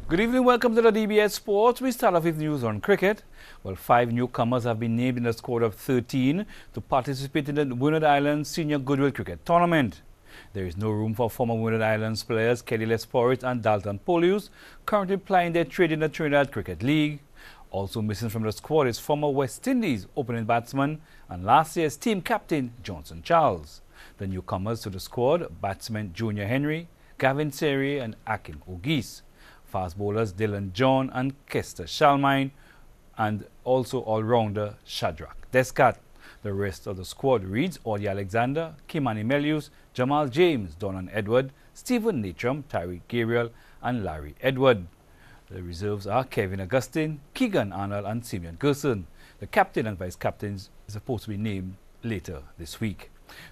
Good evening, welcome to the DBS Sports. We start off with news on cricket. Well, 5 newcomers have been named in the squad of 13 to participate in the Windward Islands Senior Goodwill Cricket Tournament. There is no room for former Windward Islands players Kelly Lesporrit and Dalton Polius, currently plying their trade in the Trinidad Cricket League. Also missing from the squad is former West Indies opening batsman and last year's team captain Johnson Charles. The newcomers to the squad, batsmen Junior Henry, Gavin Seri and Akin Ogis. Fast bowlers Dylan John and Kester Shalmine, and also all-rounder Shadrach Descat. The rest of the squad reads Audie Alexander, Kimani Melius, Jamal James, Donan Edward, Stephen Natrum, Tyree Gabriel and Larry Edward. The reserves are Kevin Augustine, Keegan Arnold and Simeon Gerson. The captain and vice-captains are supposed to be named later this week.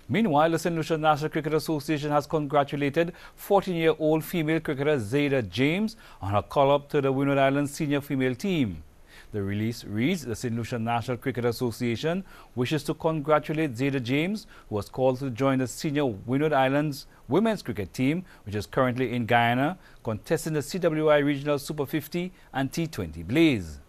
Meanwhile, the St. Lucia National Cricket Association has congratulated 14-year-old female cricketer Zayda James on her call-up to the Windward Islands senior female team. The release reads, the St. Lucia National Cricket Association wishes to congratulate Zayda James, who was called to join the senior Windward Islands women's cricket team, which is currently in Guyana, contesting the CWI Regional Super 50 and T20 Blaze.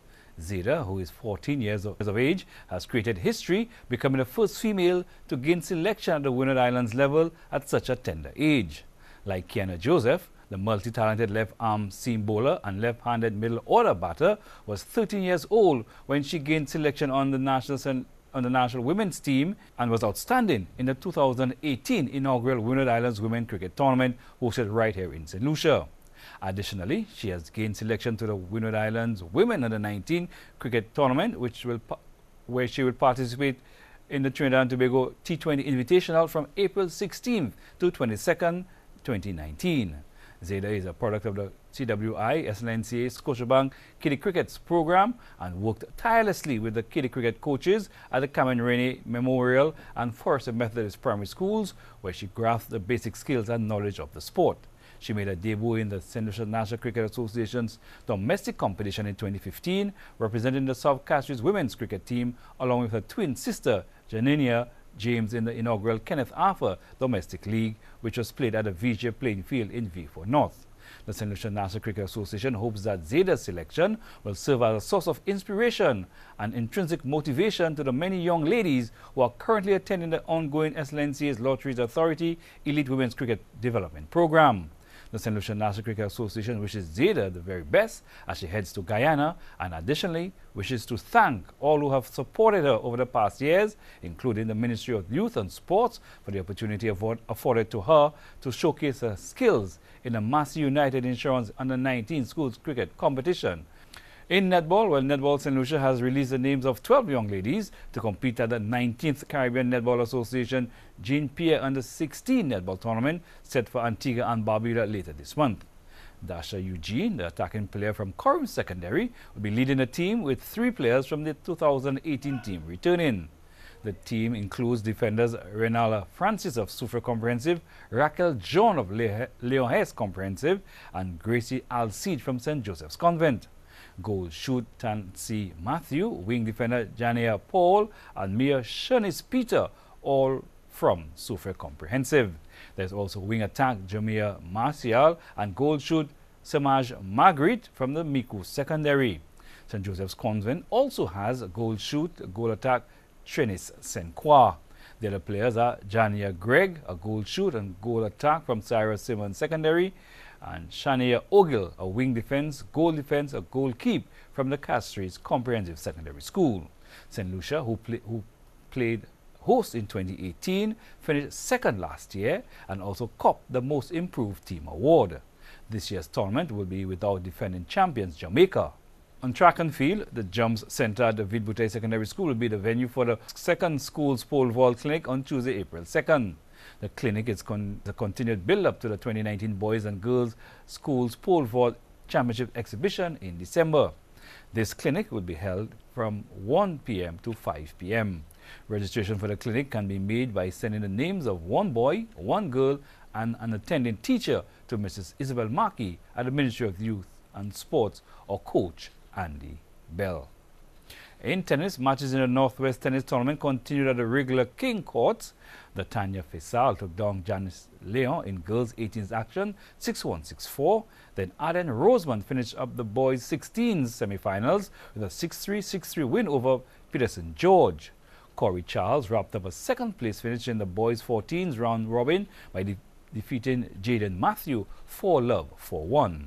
Zayda, who is 14 years of age, has created history, becoming the first female to gain selection at the Windward Islands level at such a tender age. Like Kiana Joseph, the multi-talented left-arm seam bowler and left-handed middle-order batter was 13 years old when she gained selection on the national women's team and was outstanding in the 2018 inaugural Windward Islands Women's Cricket Tournament hosted right here in St. Lucia. Additionally, she has gained selection to the Windward Islands Women Under-19 Cricket Tournament, where she will participate in the Trinidad and Tobago T20 Invitational from April 16th to 22nd, 2019. Zayda is a product of the CWI SLNCA Scotiabank Kiddie Crickets program and worked tirelessly with the kiddie cricket coaches at the Cameron Rainey Memorial and Forest Methodist Primary Schools, where she grasped the basic skills and knowledge of the sport. She made her debut in the St. Lucia National Cricket Association's domestic competition in 2015, representing the South Castries women's cricket team along with her twin sister, Janinia James, in the inaugural Kenneth Arthur Domestic League, which was played at the VJ playing field in Vieux North. The St. Lucia National Cricket Association hopes that Zayda's selection will serve as a source of inspiration and intrinsic motivation to the many young ladies who are currently attending the ongoing SLNCA's Lotteries Authority Elite Women's Cricket Development Program. The St. Lucia National Cricket Association wishes Zayda the very best as she heads to Guyana, and additionally wishes to thank all who have supported her over the past years, including the Ministry of Youth and Sports, for the opportunity afforded to her to showcase her skills in the Massey United Insurance Under-19 Schools Cricket Competition. In netball, Netball St. Lucia has released the names of 12 young ladies to compete at the 19th Caribbean Netball Association Jean Pierre Under-16 Netball Tournament set for Antigua and Barbuda later this month. Dasha Eugene, the attacking player from Coram Secondary, will be leading the team with 3 players from the 2018 team returning. The team includes defenders Renala Francis of Soufriere Comprehensive, Raquel John of Leon Hess Comprehensive, and Gracie Alcide from St. Joseph's Convent. Goal shoot Tansy Matthew, wing defender Jania Paul, and Mia Shanice Peter, all from Soufriere Comprehensive. There's also wing attack Jamia Martial and goal shoot Samaj Margaret from the Miku Secondary. St. Joseph's Convent also has a goal shoot, goal attack Trenis Senqua. The other players are Jania Gregg, a goal shoot and goal attack from Cyrus Simmons Secondary, and Shania Ogil, a wing defense, a goal keep from the Castries Comprehensive Secondary School. St. Lucia, who played host in 2018, finished second last year and also copped the Most Improved Team Award. This year's tournament will be without defending champions Jamaica. On track and field, the Jumps Center at the Vide Bouteille Secondary School will be the venue for the second school's pole vault clinic on Tuesday, April 2nd. The clinic is the continued build-up to the 2019 Boys and Girls Schools Pole Vault Championship exhibition in December. This clinic will be held from 1 p.m. to 5 p.m. Registration for the clinic can be made by sending the names of one boy, one girl, and an attending teacher to Mrs. Isabel Markey at the Ministry of Youth and Sports or Coach Andy Bell. In tennis, matches in the Northwest Tennis Tournament continued at the regular King Courts. The Tanya Faisal took down Janice Leon in girls 18s action 6-1, 6-4. Then Aden Rosemond finished up the boys 16s semi-finals with a 6-3, 6-3 win over Peterson George. Corey Charles wrapped up a second place finish in the boys 14s round robin by defeating Jaden Matthew 4-love, 4-1.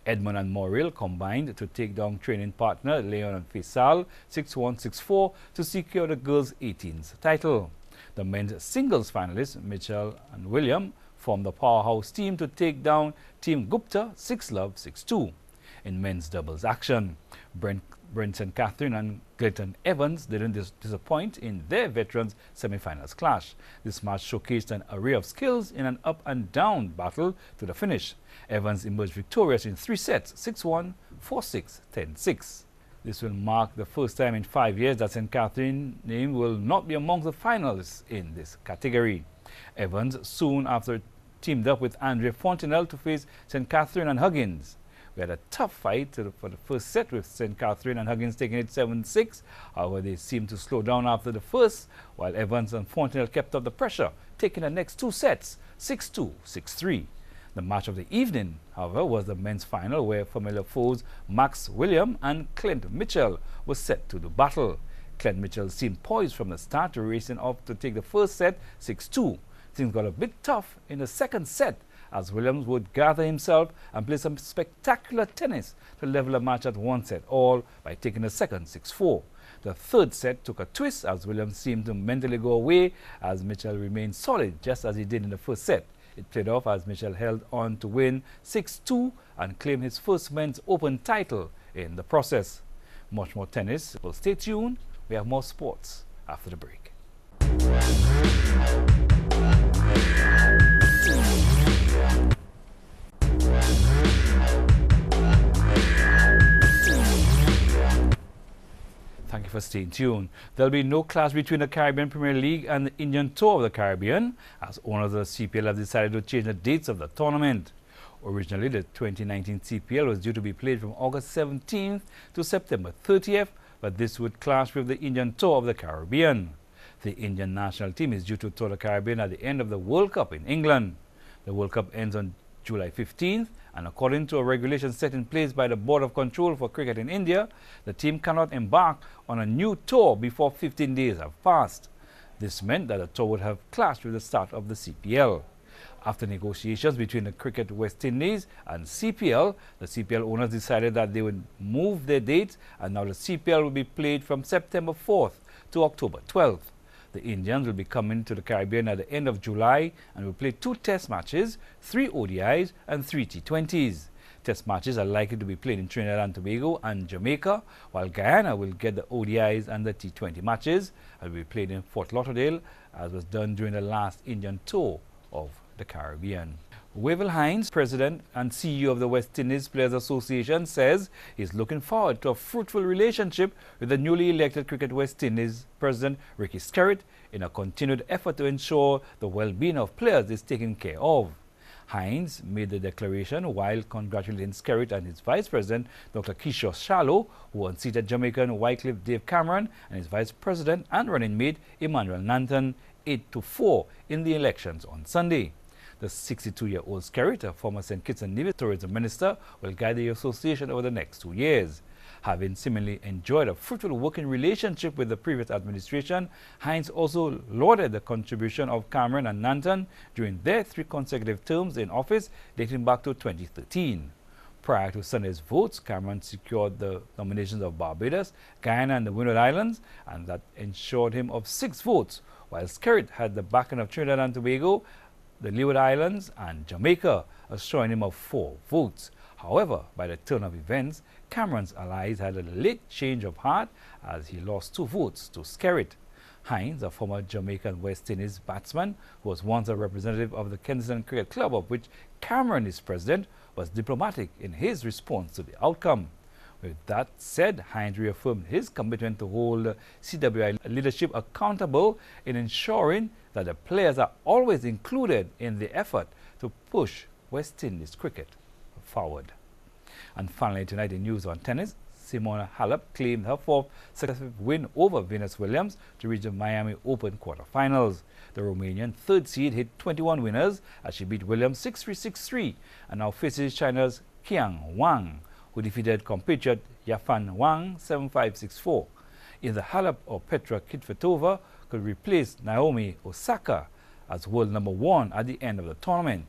Edmond and Morrill combined to take down training partner Leon and Faisal 6-1, 6-4 to secure the girls 18s title. The men's singles finalists Mitchell and William formed the powerhouse team to take down Team Gupta 6-love, 6-2. In men's doubles action, Brent St. Catherine and Clayton Evans didn't disappoint in their veterans semi-finals clash. This match showcased an array of skills in an up and down battle to the finish. Evans emerged victorious in 3 sets, 6-1, 4-6, 10-6. This will mark the first time in 5 years that St. Catherine name will not be among the finalists in this category. Evans soon after teamed up with Andre Fontenelle to face St. Catherine and Huggins. We had a tough fight for the first set with St. Catherine and Huggins taking it 7-6. However, they seemed to slow down after the first, while Evans and Fontenelle kept up the pressure, taking the next 2 sets 6-2, 6-3. The match of the evening, however, was the men's final where familiar foes Max William and Clint Mitchell were set to do battle. Clint Mitchell seemed poised from the start to racing off to take the first set 6-2. Things got a bit tough in the second set as Williams would gather himself and play some spectacular tennis to level a match at 1 set all by taking the second 6-4. The third set took a twist as Williams seemed to mentally go away as Mitchell remained solid just as he did in the first set. It played off as Mitchell held on to win 6-2 and claim his first men's open title in the process. Much more tennis. Well, stay tuned. We have more sports after the break. Thank you for staying tuned. There will be no clash between the Caribbean Premier League and the Indian Tour of the Caribbean, as owners of the CPL have decided to change the dates of the tournament. Originally, the 2019 CPL was due to be played from August 17th to September 30th, but this would clash with the Indian Tour of the Caribbean. The Indian national team is due to tour the Caribbean at the end of the World Cup in England. The World Cup ends on July 15th, and according to a regulation set in place by the Board of Control for Cricket in India, the team cannot embark on a new tour before 15 days have passed. This meant that the tour would have clashed with the start of the CPL. After negotiations between the Cricket West Indies and CPL, the CPL owners decided that they would move their dates, and now the CPL will be played from September 4th to October 12th. The Indians will be coming to the Caribbean at the end of July and will play 2 test matches, 3 ODIs and 3 T20s. Test matches are likely to be played in Trinidad and Tobago and Jamaica, while Guyana will get the ODIs and the T20 matches and will be played in Fort Lauderdale, as was done during the last Indian tour of the Caribbean. Wavell Hines, President and CEO of the West Indies Players Association, says he's looking forward to a fruitful relationship with the newly elected Cricket West Indies President Ricky Skerritt in a continued effort to ensure the well-being of players is taken care of. Hines made the declaration while congratulating Skerritt and his Vice President Dr. Kishore Shallow, who unseated Jamaican Wycliffe Dave Cameron and his Vice President and running mate Emmanuel Nanton 8-4 in the elections on Sunday. The 62-year-old Skerritt, a former St. Kitts and Nevis tourism minister, will guide the association over the next 2 years. Having seemingly enjoyed a fruitful working relationship with the previous administration, Hines also lauded the contribution of Cameron and Nanton during their 3 consecutive terms in office dating back to 2013. Prior to Sunday's votes, Cameron secured the nominations of Barbados, Guyana and the Windward Islands, and that ensured him of 6 votes, while Skerritt had the backing of Trinidad and Tobago, the Leeward Islands and Jamaica, assuring him of 4 votes. However, by the turn of events, Cameron's allies had a late change of heart as he lost 2 votes to Skerritt. Hines, a former Jamaican West Indies batsman who was once a representative of the Kensington Cricket Club, of which Cameron is president, was diplomatic in his response to the outcome. With that said, Hines reaffirmed his commitment to hold CWI leadership accountable in ensuring that the players are always included in the effort to push West Indies cricket forward. And finally tonight in news on tennis, Simona Halep claimed her fourth successive win over Venus Williams to reach the Miami Open quarterfinals. The Romanian third seed hit 21 winners as she beat Williams 6-3, 6-3 and now faces China's Qiang Wang, who defeated compatriot Yafan Wang 7-5, 6-4. Either Halep or Petra Kvitova could replace Naomi Osaka as world number 1 at the end of the tournament.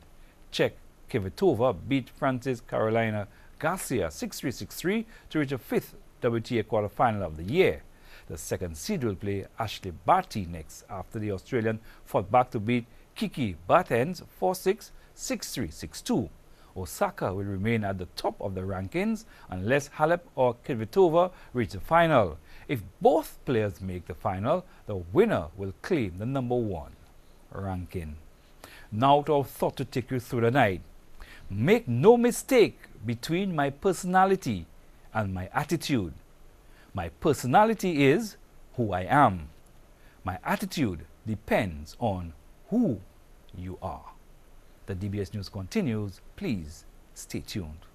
Czech Kvitova beat Francis Carolina Garcia 6-3, 6-3 to reach a fifth WTA quarterfinal of the year. The second seed will play Ashley Barty next after the Australian fought back to beat Kiki Bertens 4-6, 6-3, 6-2. Osaka will remain at the top of the rankings unless Halep or Kvitova reach the final. If both players make the final, the winner will claim the number 1 ranking. Now to our thought to take you through the night. Make no mistake between my personality and my attitude. My personality is who I am. My attitude depends on who you are. The DBS News continues. Please stay tuned.